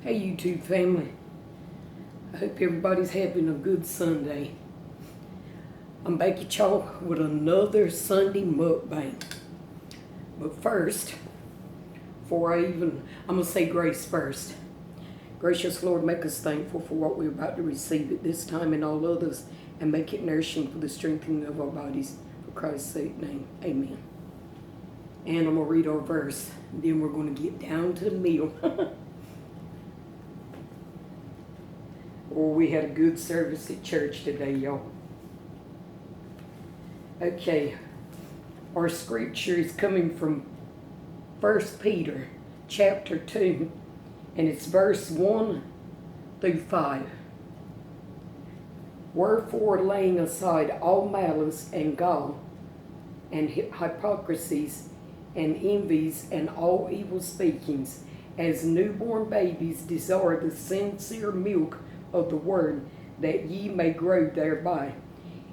Hey YouTube family, I hope everybody's having a good Sunday. I'm back at y'all with another Sunday mukbang. But first, I'm going to say grace first. Gracious Lord, make us thankful for what we're about to receive at this time and all others, and make it nourishing for the strengthening of our bodies. For Christ's sake, name, amen. And I'm going to read our verse, and then we're going to get down to the meal. We had a good service at church today, y'all. Okay, our scripture is coming from 1 Peter chapter 2, and it's verse 1 through 5. Wherefore, laying aside all malice and gall and hypocrisies and envies and all evil speakings, as newborn babies desire the sincere milk of the word, that ye may grow thereby.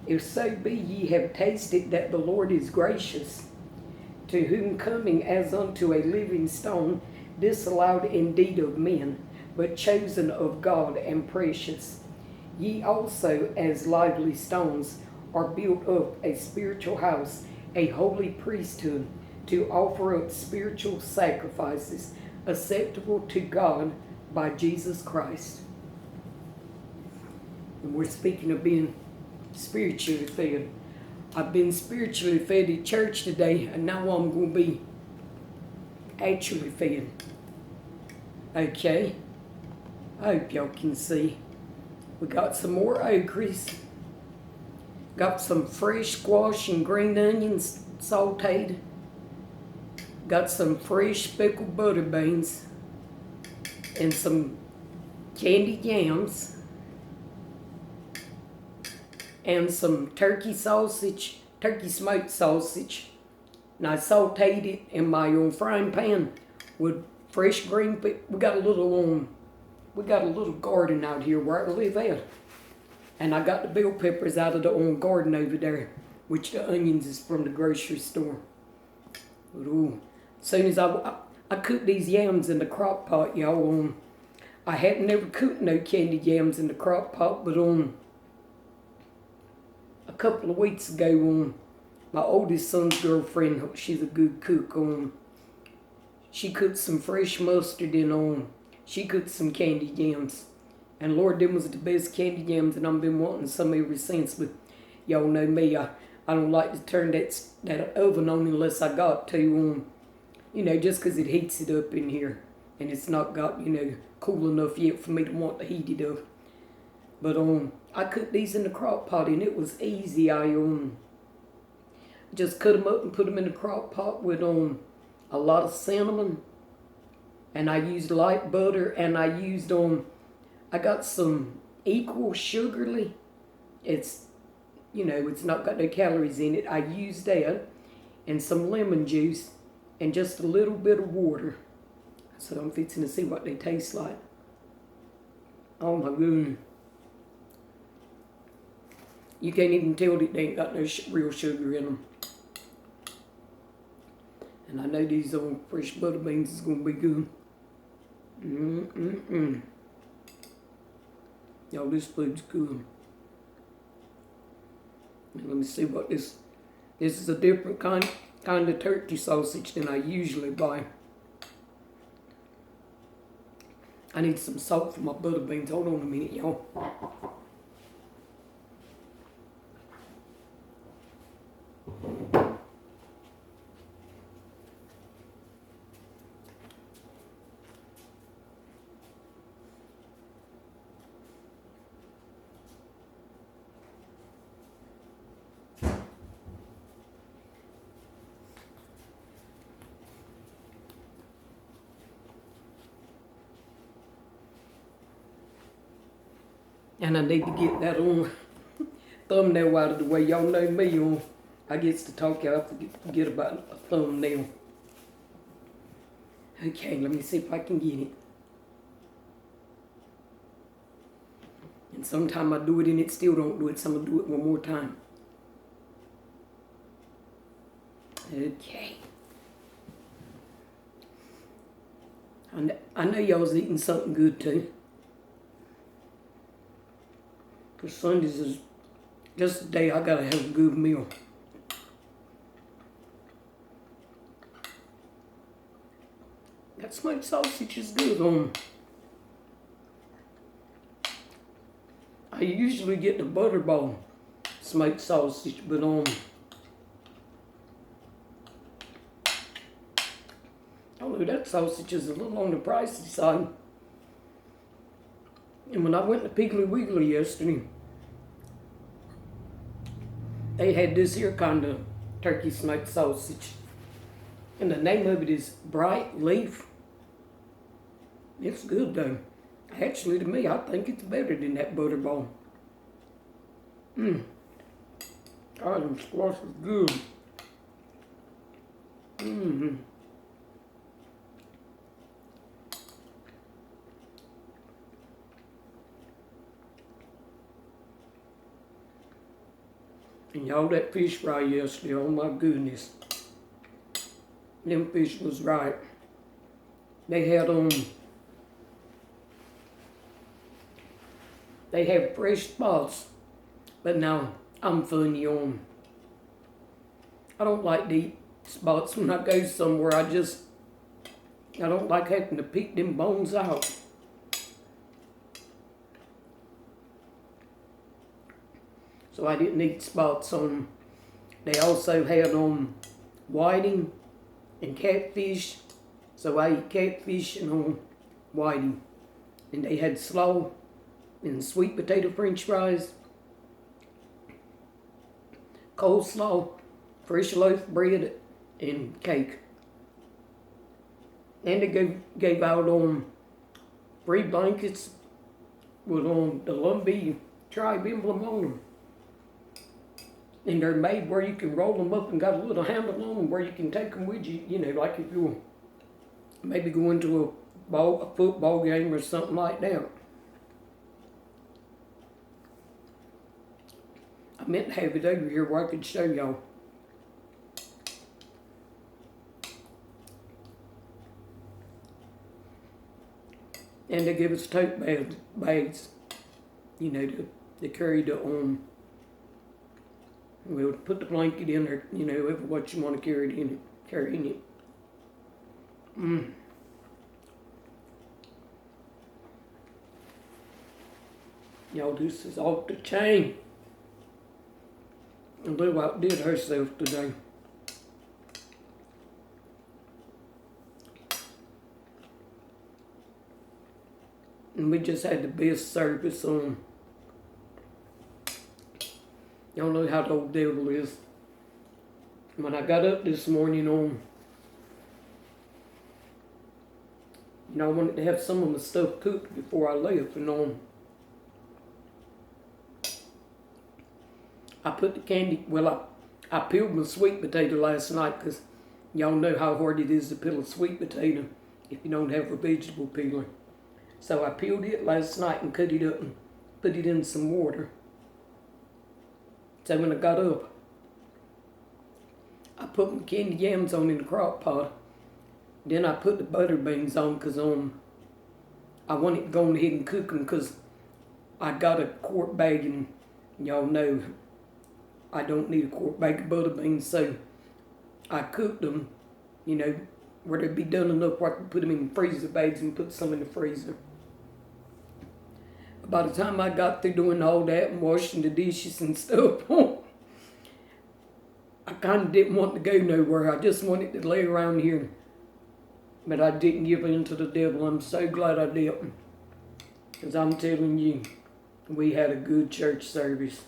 If so be ye have tasted that the Lord is gracious, to whom coming as unto a living stone, disallowed indeed of men, but chosen of God and precious, ye also as lively stones are built up a spiritual house, a holy priesthood, to offer up spiritual sacrifices acceptable to God by Jesus Christ. And we're speaking of being spiritually fed. I've been spiritually fed at church today, and now I'm going to be actually fed. Okay? I hope y'all can see. We got some more okras. Got some fresh squash and green onions sauteed. Got some fresh pickled butter beans. And some candied yams. And some turkey smoked sausage. And I sauteed it in my frying pan with fresh green pepper. We got a little garden out here where I live at. And I got the bell peppers out of the garden over there, which the onions is from the grocery store. But as soon as I cooked these yams in the crock pot, y'all, I hadn't never cooked no candied yams in the crock pot, but a couple of weeks ago, my oldest son's girlfriend, she's a good cook, she cooked some fresh mustard and she cooked some candied yams. And Lord, them was the best candied yams, and I've been wanting some ever since. But y'all know me, I don't like to turn that oven on unless I got to, just because it heats it up in here. And it's not got, cool enough yet for me to want to heat it up. But I cooked these in the crock pot, and it was easy. I just cut them up and put them in the crock pot with a lot of cinnamon, and I used light butter, and I used I got some equal sugarly. It's it's not got no calories in it. I used that, and some lemon juice, and just a little bit of water. So I'm fixing to see what they taste like. Oh my goodness. You can't even tell that they ain't got no real sugar in them. And I know these fresh butter beans is going to be good. Y'all, this food's good. And let me see what this is. A different kind of turkey sausage than I usually buy. I need some salt for my butter beans. Hold on a minute, y'all. And I need to get that thumbnail out of the way. Y'all know me, I get to talk, I forget about a thumbnail. Okay, let me see if I can get it. And sometimes I do it and it still don't do it, so I'm going to do it one more time. Okay. I know y'all's eating something good too. Because Sundays is just a day I gotta have a good meal. That smoked sausage is good. I usually get the butterball smoked sausage, but although that sausage is a little on the pricey side. And when I went to Piggly Wiggly yesterday, they had this here kind of turkey smoked sausage. And the name of it is Bright Leaf. It's good though. Actually, to me, I think it's better than that butterball. God, them squash is good. And y'all, that fish fry yesterday, oh my goodness. Them fish was right. They had they have fresh spots, but now I'm funny I don't like to eat spots when I go somewhere. I don't like having to pick them bones out. So I didn't eat spots on. They also had whiting and catfish. So I ate catfish and whiting. And they had slaw and sweet potato french fries, coleslaw, fresh loaf bread, and cake. And they gave out free blankets with the Lumbee tribe emblem on them. And they're made where you can roll them up and got a little handle on them where you can take them with you, like if you maybe go into a football game or something like that. I meant to have it over here where I could show y'all. And they give us tote bags, to carry the we'll put the blanket in there, what you want to carry in it. Y'all, this is off the chain. And Lou outdid herself today. And we just had the best service on. Y'all know how the old devil is. When I got up this morning I wanted to have some of my stuff cooked before I left, and I put the candy, I peeled my sweet potato last night because y'all know how hard it is to peel a sweet potato if you don't have a vegetable peeler. So I peeled it last night and cut it up and put it in some water. So when I got up, I put my candy yams on in the crock pot. Then I put the butter beans on because I wanted to go ahead and cook them because I got a quart bag, and y'all know I don't need a quart bag of butter beans. So I cooked them, where they'd be done enough where I could put them in freezer bags and put some in the freezer. By the time I got through doing all that and washing the dishes and stuff, I kind of didn't want to go nowhere. I just wanted to lay around here. But I didn't give in to the devil. I'm so glad I didn't. Because I'm telling you, we had a good church service.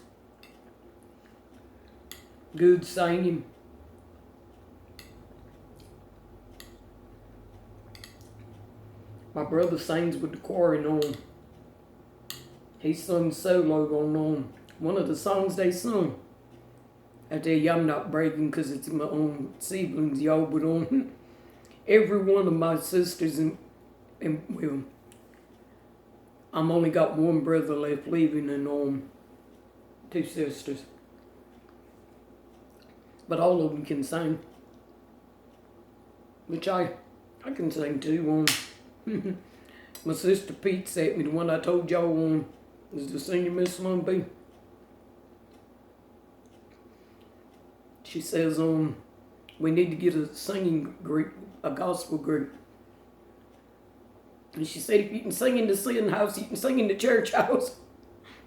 Good singing. My brother sings with the choir and he sung solo on one of the songs they sung. I tell you, I'm not bragging because it's my own siblings, y'all, but every one of my sisters and well, I'm only got one brother left living and two sisters. But all of them can sing. Which I can sing too. My sister Pete sent me the one I told y'all on. Is the senior Miss Lumby. She says, we need to get a singing group, a gospel group. And she said, if you can sing in the sin house, you can sing in the church house.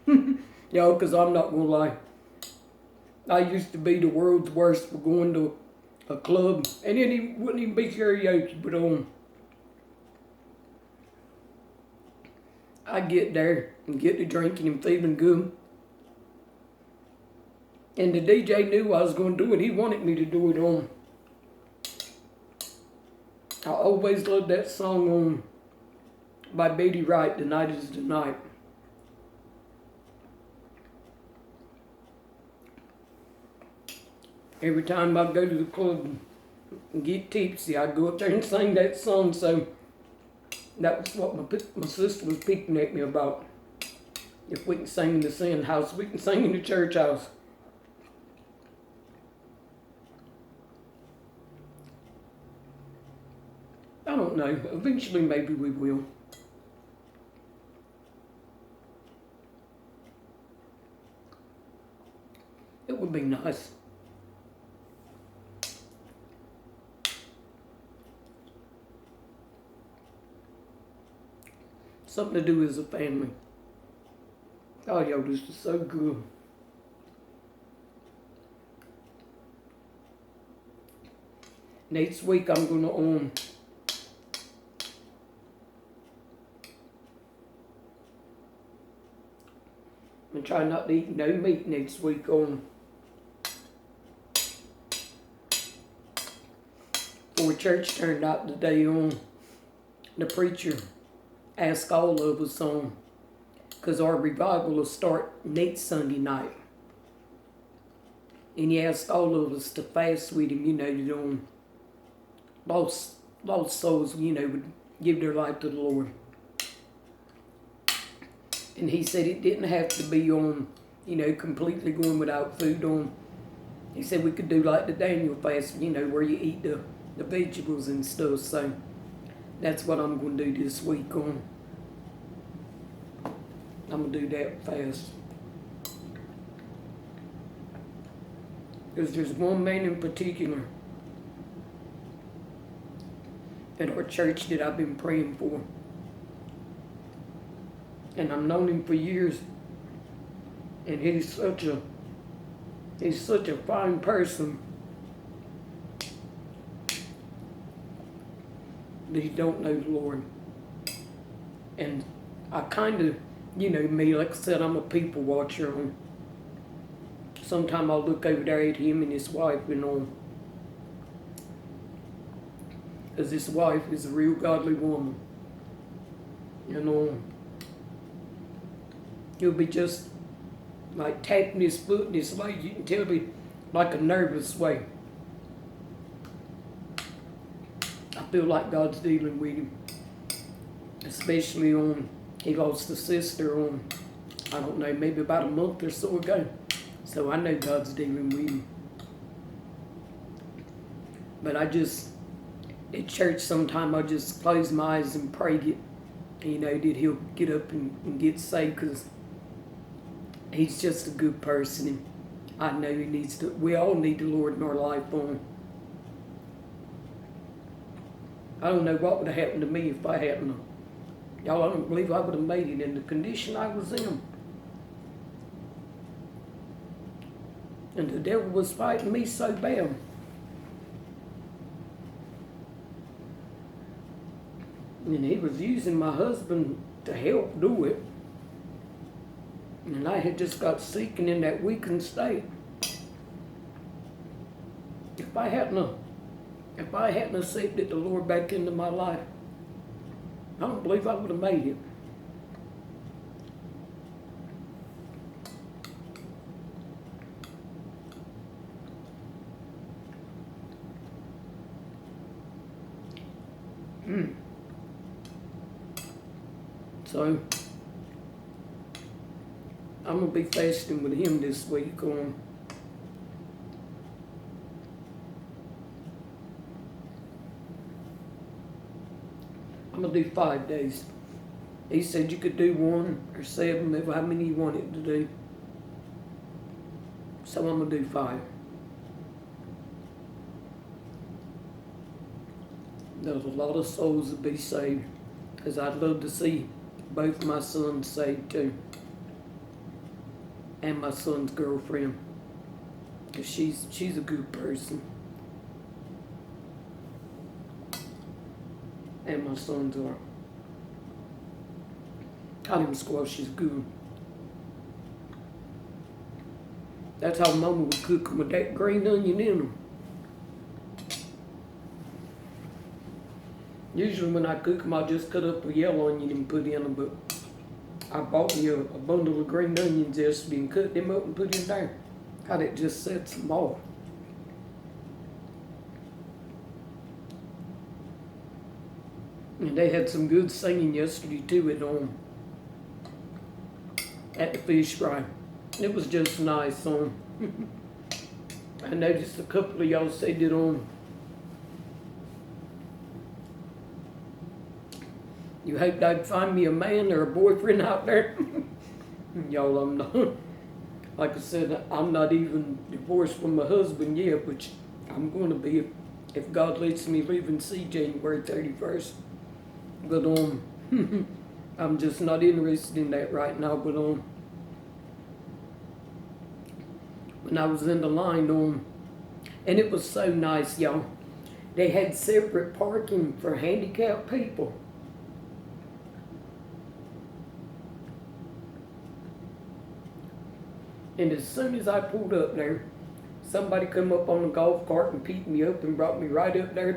Y'all, because I'm not going to lie. I used to be the world's worst for going to a club. And it wouldn't even be karaoke, but I get there and get to drinking and feeling good. And the DJ knew I was going to do it. He wanted me to do it I always loved that song by Betty Wright, The Night is the Night. Every time I go to the club and get tipsy, I'd go up there and sing that song. So that was what my sister was picking at me about. If we can sing in the sin house, we can sing in the church house. I don't know. Eventually, maybe we will. It would be nice. Something to do as a family. Oh, y'all, this is so good. Next week, I'm going to I'm trying not to eat no meat next week before church turned out today the preacher asked all of us because our revival will start next Sunday night. And he asked all of us to fast with him, that lost souls, would give their life to the Lord. And he said it didn't have to be completely going without food He said we could do like the Daniel fast, where you eat the vegetables and stuff. So that's what I'm going to do this week I'm going to do that fast. Because there's one man in particular at our church that I've been praying for. And I've known him for years. And he's such a fine person. But he don't know the Lord. And I kind of, me, like I said, I'm a people watcher. Sometimes I'll look over there at him and his wife, because his wife is a real godly woman. He'll be just like tapping his foot in his leg. You can tell me like a nervous way. I feel like God's dealing with him. Especially he lost a sister I don't know, maybe about a month or so ago. So I know God's dealing with him. But at church sometime I just close my eyes and pray that he'll get up and get saved, because he's just a good person. And I know we all need the Lord in our life I don't know what would have happened to me if I hadn't. Y'all, I don't believe I would have made it in the condition I was in. And the devil was fighting me so bad. And he was using my husband to help do it. And I had just got sick and in that weakened state. If I hadn't accepted the Lord back into my life, I don't believe I would have made it. So I'm going to be fasting with him this week. I'm I'm gonna do 5 days. He said you could do 1 or 7, if how many you wanted to do. So I'm gonna do 5. There's a lot of souls to be saved, because I'd love to see both my sons saved too, and my son's girlfriend, because she's a good person, and my sons are. Cotton squash is good. That's how Mama would cook them, with that green onion in them. Usually when I cook them, I just cut up a yellow onion and put in them, but I bought me a bundle of green onions yesterday and cut them up and put in there. God, it just sets them off. And they had some good singing yesterday too at the fish fry. It was just nice. I noticed a couple of y'all said it on. You hoped I'd find me a man or a boyfriend out there. Y'all, I'm not. Like I said, I'm not even divorced from my husband yet, which I'm going to be if God lets me live and see January 31st. But I'm just not interested in that right now. But when I was in the line and it was so nice, y'all. They had separate parking for handicapped people. And as soon as I pulled up there, somebody come up on a golf cart and picked me up and brought me right up there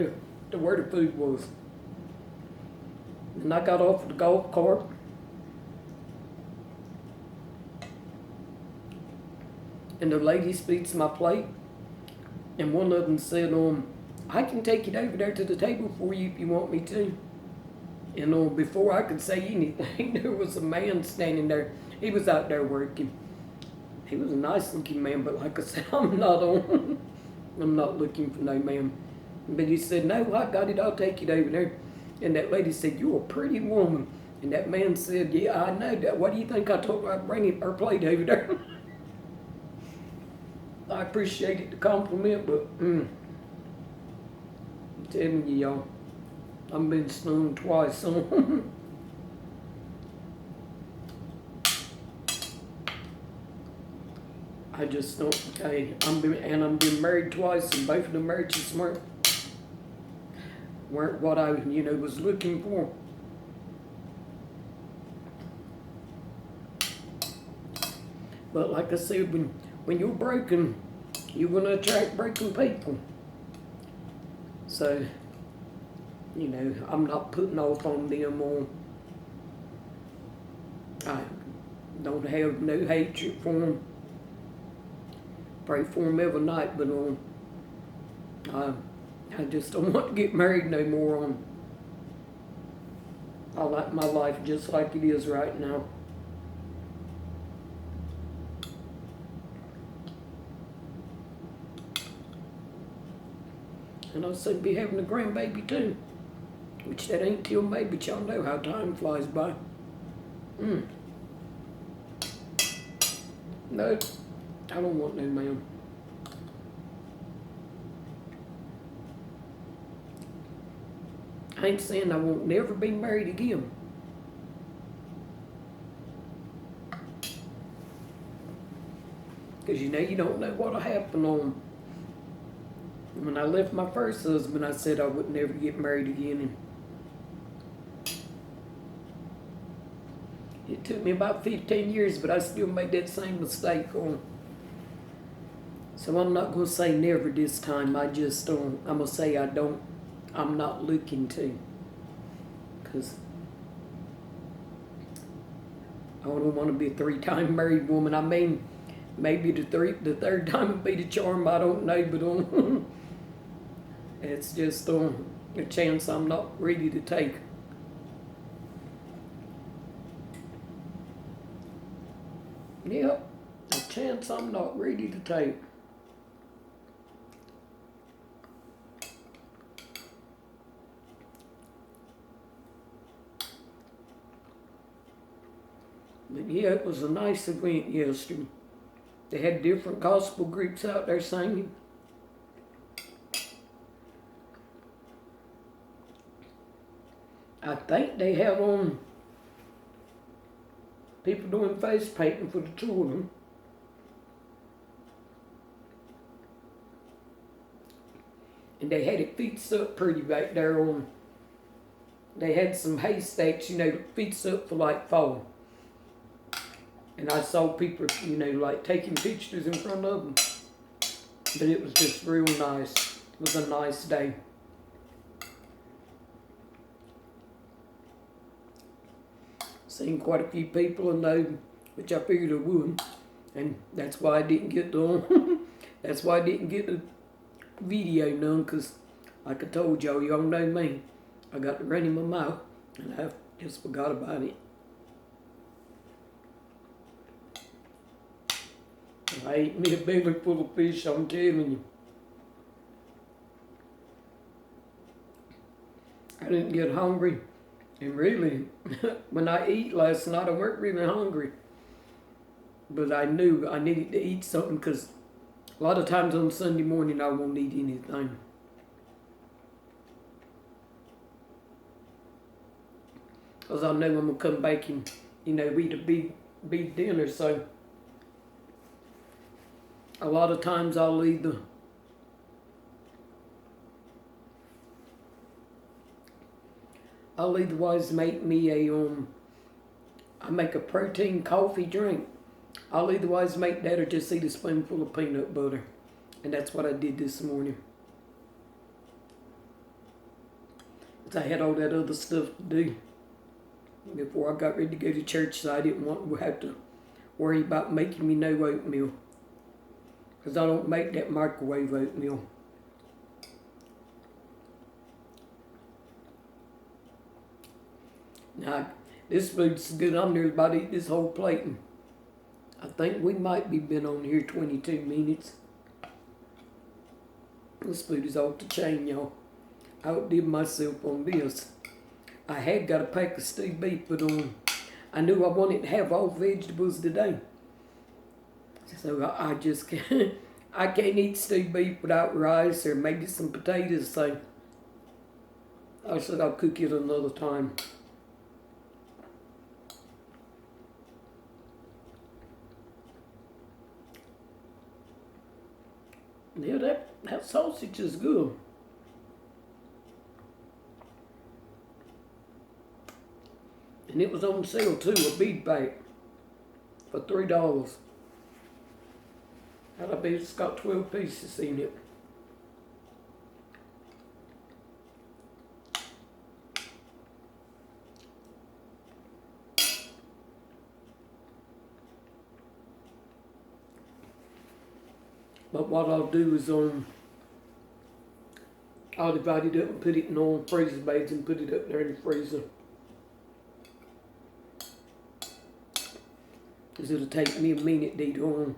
to where the food was. And I got off of the golf cart. And the lady speaks my plate. And one of them said, I can take it over there to the table for you if you want me to. And before I could say anything, there was a man standing there. He was out there working. He was a nice looking man, but like I said, I'm not looking for no man. But he said, no, I got it, I'll take it over there. And that lady said, you're a pretty woman. And that man said, yeah, I know that. What do you think I told her I'd bring her plate over there? I appreciated the compliment, but I'm telling you, y'all, I've been stung twice. I just don't. I've been married twice, and both of the marriages weren't what I was looking for. But like I said, when you're broken, you're gonna attract broken people. So, I'm not putting off on them or I don't have no hatred for them. Pray for them every night, but I just don't want to get married no more. I like my life just like it is right now. And I'll soon be having a grandbaby too, which that ain't till May, but y'all know how time flies by. No, I don't want no man. I ain't saying I won't never be married again. Because you don't know what'll happen when I left my first husband, I said I would never get married again. And it took me about 15 years, but I still made that same mistake. So I'm not going to say never this time. I'm going to say I'm not looking to. Because I don't want to be a 3-time married woman. I mean, maybe the third time would be the charm. I don't know, but it's just a chance I'm not ready to take. Yep, a chance I'm not ready to take. But yeah, it was a nice event yesterday. They had different gospel groups out there singing. I think they have people doing face painting for the children. And they had it fixed up pretty back there they had some haystacks, fixed up for like fall. And I saw people, like taking pictures in front of them. But it was just real nice. It was a nice day. Seen quite a few people in there, which I figured I would. And that's why I didn't get the video done, because like I told y'all know me. I got to run in my mouth, and I just forgot about it. I ate me a belly full of fish, I'm telling you. I didn't get hungry. And really, when I eat last night, I weren't really hungry. But I knew I needed to eat something, because a lot of times on Sunday morning I won't eat anything. Because I know I'm going to come back and, eat a big dinner. So a lot of times I'll either make me I make a protein coffee drink. I'll eitherwise make that or just eat a spoonful of peanut butter. And that's what I did this morning. Because I had all that other stuff to do before I got ready to go to church, so I didn't want to have to worry about making me no oatmeal. Because I don't make that microwave oatmeal. Now, this food's good. I'm nearly about to eat this whole plate. And I think we might be been on here 22 minutes. This food is off the chain, y'all. I outdid myself on this. I had got a pack of stewed beef, but I knew I wanted to have all vegetables today. So I just can't, I can't eat stewed beef without rice or maybe some potatoes. So I said I'll cook it another time. Yeah, that sausage is good. And it was on sale too, a big bag for $3. And I bet it's got 12 pieces in it. But what I'll do is I'll divide it up and put it in all freezer bags and put it up there in the freezer. Because it'll take me a minute to eat on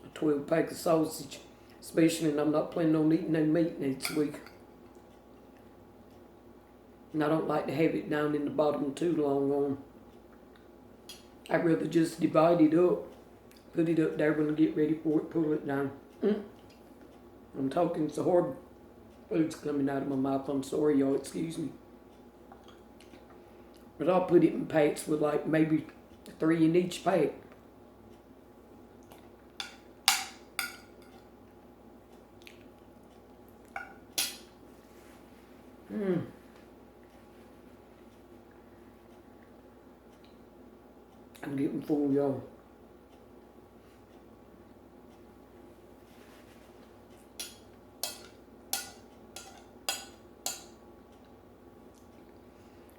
a 12 pack of sausage, especially when I'm not planning on eating no meat next week. And I don't like to have it down in the bottom too long I'd rather just divide it up, put it up there when I get ready for it, pull it down. I'm talking so hard, food's coming out of my mouth. I'm sorry, y'all, excuse me. But I'll put it in packs with like maybe 3 in each pack. I'm getting full, y'all.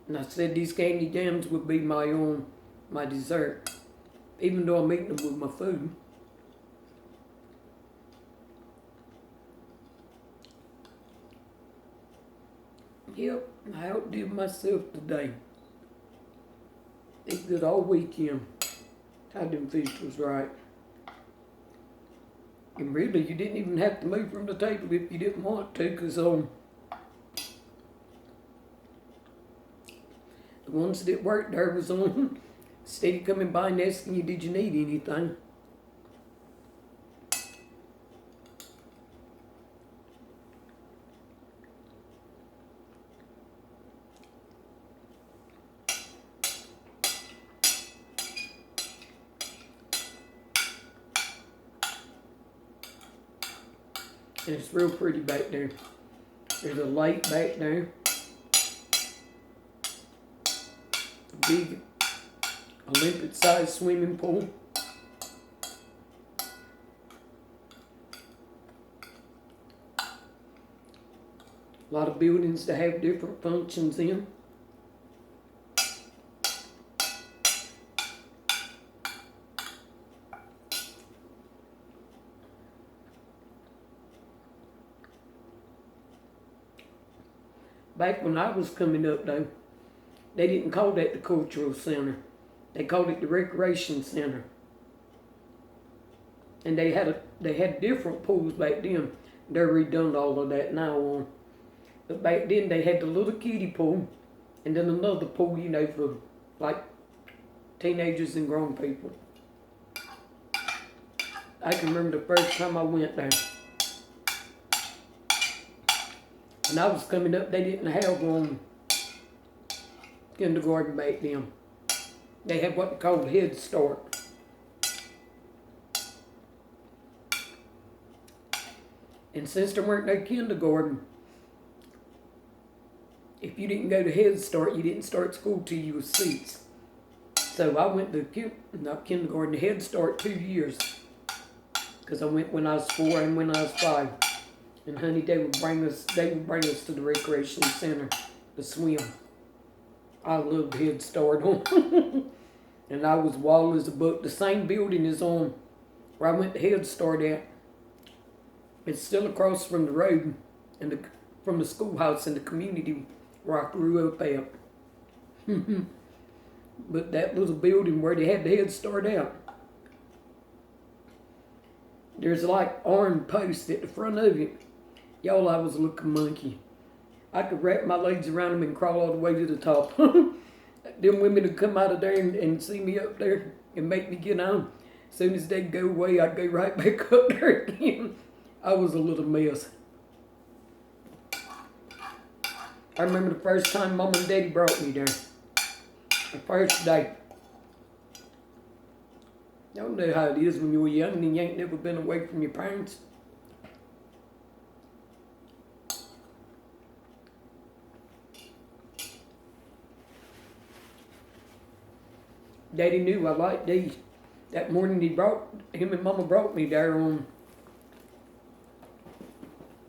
And I said these candy jams would be my dessert, even though I'm eating them with my food. Yep, I outdid myself today. Ate good all weekend. Tied them fish was right. And really, you didn't even have to move from the table if you didn't want to, because the ones that worked there was on Instead of coming by and asking you, did you need anything? And it's real pretty back there. There's a lake back there. A big Olympic-sized swimming pool. A lot of buildings to have different functions in. Back when I was coming up, though, they didn't call that the cultural center. They called it the recreation center. And they had different pools back then. They're redone all of that now on. But back then they had the little kiddie pool, and then another pool, you know, for like teenagers and grown people. I can remember the first time I went there. When I was coming up, they didn't have kindergarten back then. They had what they called Head Start. And since there weren't no kindergarten, if you didn't go to Head Start, you didn't start school till you was 6. So I went to not kindergarten, Head Start 2 years. Because I went when I was 4 and when I was 5. And honey, they would bring us to the recreation center to swim. I loved Head Start on. And I was wild as a buck. The same building is on where I went to Head Start at. It's still across from the road and from the schoolhouse in the community where I grew up at. But that little building where they had the Head Start out, there's like iron posts at the front of it. Y'all, I was a looking monkey. I could wrap my legs around them and crawl all the way to the top. Them women would come out of there and see me up there and make me get on. As soon as they'd go away, I'd go right back up there again. I was a little mess. I remember the first time Mom and Daddy brought me there. The first day. Y'all know how it is when you were young and you ain't never been away from your parents. Daddy knew I liked these. That morning him and Mama brought me there on,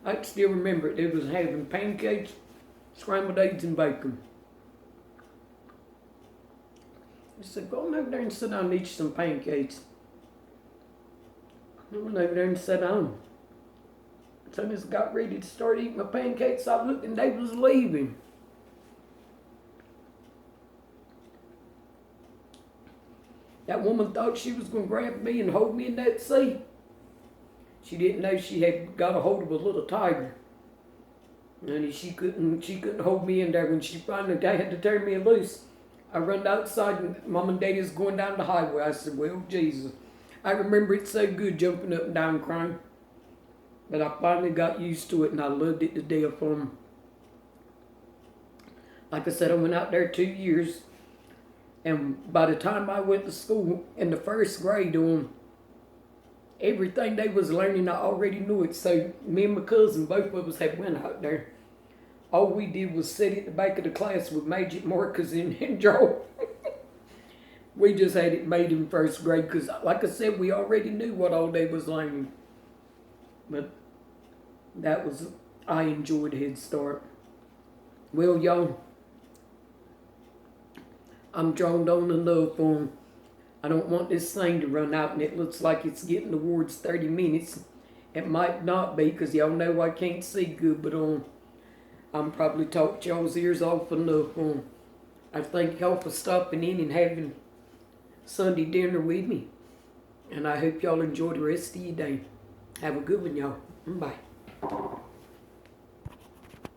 I can still remember it. They was having pancakes, scrambled eggs, and bacon. I said, go on over there and sit down and eat some pancakes. I went over there and sat down. As soon as I got ready to start eating my pancakes, I looked and they was leaving. That woman thought she was going to grab me and hold me in that seat. She didn't know she had got a hold of a little tiger. And she couldn't hold me in there. When she finally had to turn me loose, I run outside and Mom and Daddy was going down the highway. I said, well, Jesus. I remember it so good, jumping up and down crying. But I finally got used to it and I loved it to death. Like I said, I went out there 2 years. And by the time I went to school in the first grade, everything they was learning, I already knew it. So me and my cousin, both of us had went out there. All we did was sit at the back of the class with magic markers and draw. We just had it made in first grade because, like I said, we already knew what all they was learning. But I enjoyed Head Start. Well, y'all, I'm drawn on enough on. I don't want this thing to run out and it looks like it's getting towards 30 minutes. It might not be because y'all know I can't see good, but I'm probably talked y'all's ears off enough. I thank y'all for stopping in and having Sunday dinner with me. And I hope y'all enjoy the rest of your day. Have a good one, y'all. Bye.